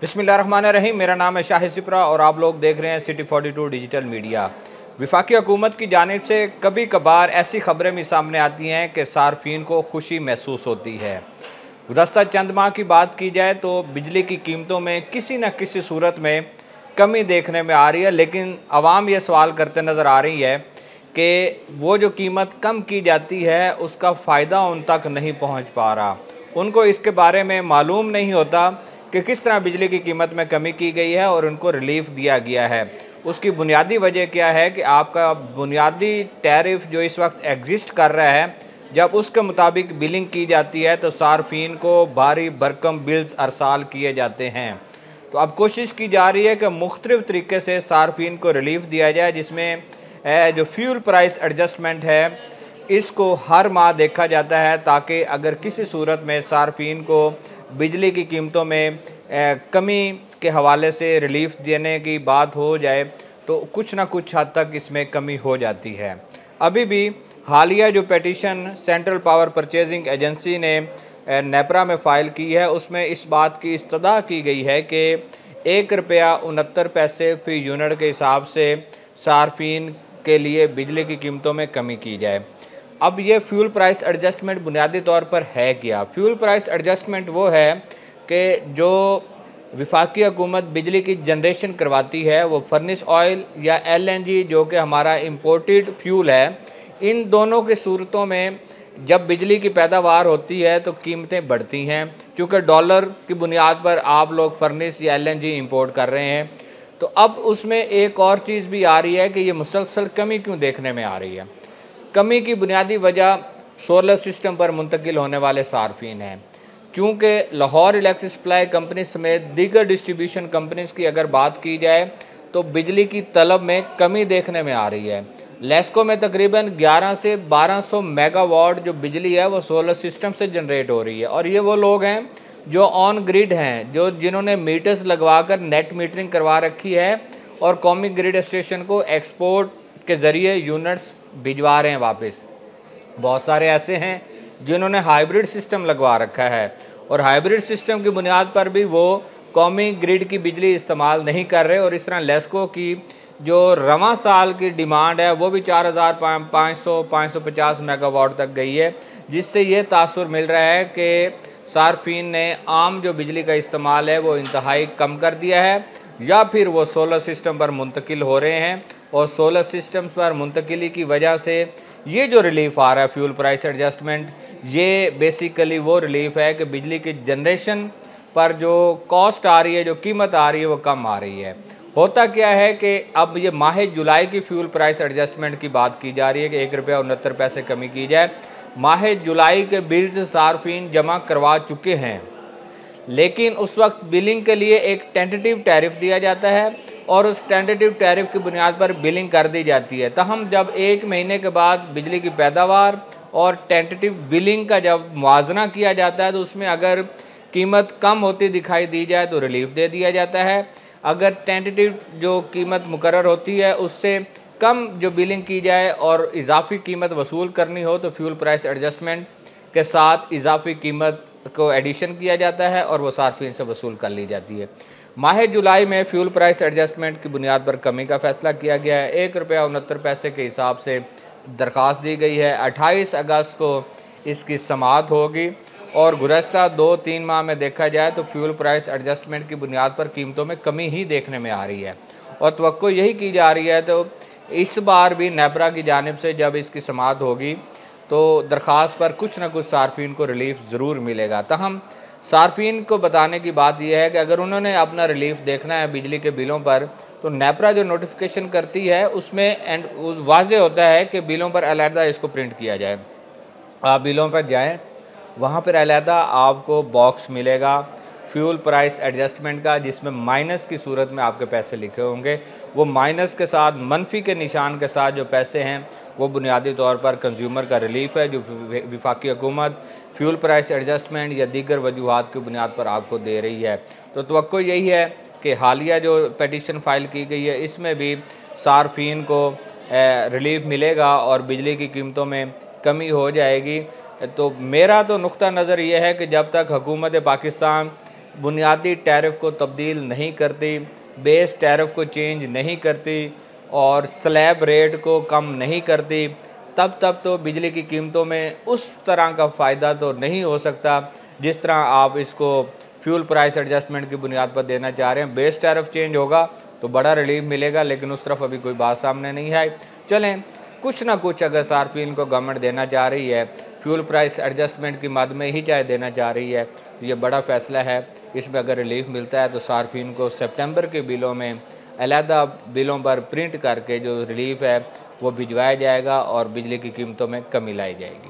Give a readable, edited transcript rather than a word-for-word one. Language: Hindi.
बिस्मिल्लाहिर्रहमानिर्रहीम। मेरा नाम है शाहिद सिपरा और आप लोग देख रहे हैं सिटी 42 डिजिटल मीडिया। वफाकी हुकूमत की जानिब से कभी कभार ऐसी खबरें भी सामने आती हैं कि सार्फिन को खुशी महसूस होती है। गुज़श्ता चंद माह की बात की जाए तो बिजली की कीमतों में किसी न किसी सूरत में कमी देखने में आ रही है, लेकिन आवाम ये सवाल करते नज़र आ रही है कि वो जो कीमत कम की जाती है उसका फ़ायदा उन तक नहीं पहुँच पा रहा। उनको इसके बारे में मालूम नहीं होता कि किस तरह बिजली की कीमत में कमी की गई है और उनको रिलीफ दिया गया है। उसकी बुनियादी वजह क्या है कि आपका बुनियादी टैरिफ जो इस वक्त एग्जिस्ट कर रहा है, जब उसके मुताबिक बिलिंग की जाती है तो सार्फिन को भारी भरकम बिल्स अरसाल किए जाते हैं। तो अब कोशिश की जा रही है कि मुख्तलिफ तरीके से सार्फिन को रिलीफ दिया जाए, जिसमें जो फ्यूल प्राइस एडजस्टमेंट है इसको हर माह देखा जाता है, ताकि अगर किसी सूरत में सार्फिन को बिजली की कीमतों में कमी के हवाले से रिलीफ देने की बात हो जाए तो कुछ ना कुछ हद तक इसमें कमी हो जाती है। अभी भी हालिया जो petition central power purchasing agency ने नेपरा में फ़ाइल की है, उसमें इस बात की इस्तदा की गई है कि ₹1.69 फ़ी यूनिट के हिसाब से सार्फिन के लिए बिजली की कीमतों में कमी की जाए। अब ये फ्यूल प्राइस एडजस्टमेंट बुनियादी तौर पर है क्या? फ्यूल प्राइस एडजस्टमेंट वो है कि जो वफाकी हुकूमत बिजली की जनरेशन करवाती है वो फर्नेस ऑयल या LNG जो कि हमारा इम्पोर्टेड फ्यूल है, इन दोनों की सूरतों में जब बिजली की पैदावार होती है तो कीमतें बढ़ती हैं, क्योंकि डॉलर की बुनियाद पर आप लोग फर्नेस या LNG इंपोर्ट कर रहे हैं। तो अब उसमें एक और चीज़ भी आ रही है कि ये मुसलसल कमी क्यों देखने में आ रही है। कमी की बुनियादी वजह सोलर सिस्टम पर मुंतकिल होने वाले सार्फिन हैं। चूँकि लाहौर इलेक्ट्रिक सप्लाई कंपनी समेत दीगर डिस्ट्रीब्यूशन कंपनीज़ की अगर बात की जाए तो बिजली की तलब में कमी देखने में आ रही है। लेस्को में तकरीबन 11 से 1200 मेगावाट जो बिजली है वो सोलर सिस्टम से जनरेट हो रही है, और ये वो लोग हैं जो ऑन ग्रिड हैं, जिन्होंने मीटर्स लगवा कर नेट मीटरिंग करवा रखी है और कौमी ग्रिड स्टेशन को एक्सपोर्ट के ज़रिए यूनिट्स भिजवा रहे हैं वापस। बहुत सारे ऐसे हैं जिन्होंने हाइब्रिड सिस्टम लगवा रखा है और हाइब्रिड सिस्टम की बुनियाद पर भी वो कौमी ग्रिड की बिजली इस्तेमाल नहीं कर रहे, और इस तरह लेस्को की जो रवां साल की डिमांड है वो भी 4500-550 मेगावाट तक गई है, जिससे ये तासुर मिल रहा है कि सार्फिन ने आम जो बिजली का इस्तेमाल है वो इंतहाई कम कर दिया है, या फिर वो सोलर सिस्टम पर मुंतकिल हो रहे हैं। और सोलर सिस्टम्स पर मुंतकिली की वजह से ये जो रिलीफ आ रहा है फ्यूल प्राइस एडजस्टमेंट, ये बेसिकली वो रिलीफ है कि बिजली की जनरेशन पर जो कॉस्ट आ रही है, जो कीमत आ रही है वो कम आ रही है। होता क्या है कि अब ये माह जुलाई की फ्यूल प्राइस एडजस्टमेंट की बात की जा रही है कि ₹1.69 कमी की जाए। माह जुलाई के बिल्स सार्फिन जमा करवा चुके हैं, लेकिन उस वक्त बिलिंग के लिए एक टेंटेटिव टैरिफ दिया जाता है और उस टेंटेटिव टैरिफ की बुनियाद पर बिलिंग कर दी जाती है। तहम जब 1 महीने के बाद बिजली की पैदावार और टेंटेटिव बिलिंग का जब मुआवजा किया जाता है तो उसमें अगर कीमत कम होती दिखाई दी जाए तो रिलीफ दे दिया जाता है। अगर टेंटेटिव जो कीमत मुकर्रर होती है उससे कम जो बिलिंग की जाए और इजाफी कीमत वसूल करनी हो तो फ्यूल प्राइस एडजस्टमेंट के साथ इजाफी कीमत को एडिशन किया जाता है और वो सार्फिन से वसूल कर ली जाती है। माह जुलाई में फ्यूल प्राइस एडजस्टमेंट की बुनियाद पर कमी का फैसला किया गया है। ₹1.69 के हिसाब से दरख्वास्त दी गई है। 28 अगस्त को इसकी समाअत होगी और गुज़श्ता 2-3 माह में देखा जाए तो फ्यूल प्राइस एडजस्टमेंट की बुनियाद पर कीमतों में कमी ही देखने में आ रही है और तवक्को यही की जा रही है। तो इस बार भी नेपरा की जानिब से जब इसकी समाअत होगी तो दरख्वास्त पर कुछ ना कुछ सार्फिन को रिलीफ ज़रूर मिलेगा। तहम सार्फिन को बताने की बात यह है कि अगर उन्होंने अपना रिलीफ देखना है बिजली के बिलों पर तो नेपरा जो नोटिफिकेशन करती है उसमें वाज़ेह होता है कि बिलों पर अलहदा इसको प्रिंट किया जाए। आप बिलों पर जाएं, वहाँ पर अलहदा आपको बॉक्स मिलेगा फ्यूल प्राइस एडजस्टमेंट का, जिसमें माइनस की सूरत में आपके पैसे लिखे होंगे। वो माइनस के साथ मनफी के निशान के साथ जो पैसे हैं वो बुनियादी तौर पर कंज्यूमर का रिलीफ है जो वफाकी हुकूमत फ्यूल प्राइस एडजस्टमेंट या दीगर वजूहात की बुनियाद पर आपको दे रही है। तो तवक्को यही है कि हालिया जो पिटीशन फ़ाइल की गई है इसमें भी सार्फिन को रिलीफ मिलेगा और बिजली की कीमतों में कमी हो जाएगी। तो मेरा तो नुक्ता नज़र ये है कि जब तक हुकूमत पाकिस्तान बुनियादी टैरिफ को तब्दील नहीं करती, बेस टैरिफ को चेंज नहीं करती और स्लैब रेट को कम नहीं करती, तब तो बिजली की कीमतों में उस तरह का फ़ायदा तो नहीं हो सकता जिस तरह आप इसको फ्यूल प्राइस एडजस्टमेंट की बुनियाद पर देना चाह रहे हैं। बेस टैरिफ चेंज होगा तो बड़ा रिलीफ मिलेगा, लेकिन उस तरफ अभी कोई बात सामने नहीं आई। चलें, कुछ ना कुछ अगर सार्फिन को गवर्नमेंट देना चाह रही है, फ्यूल प्राइस एडजस्टमेंट की मद में ही चाहे देना चाह रही है, तो ये बड़ा फ़ैसला है। इसमें अगर रिलीफ मिलता है तो सार्फिन को सितंबर के बिलों में अलहदा बिलों पर प्रिंट करके जो रिलीफ है वो भिजवाया जाएगा और बिजली की कीमतों में कमी लाई जाएगी।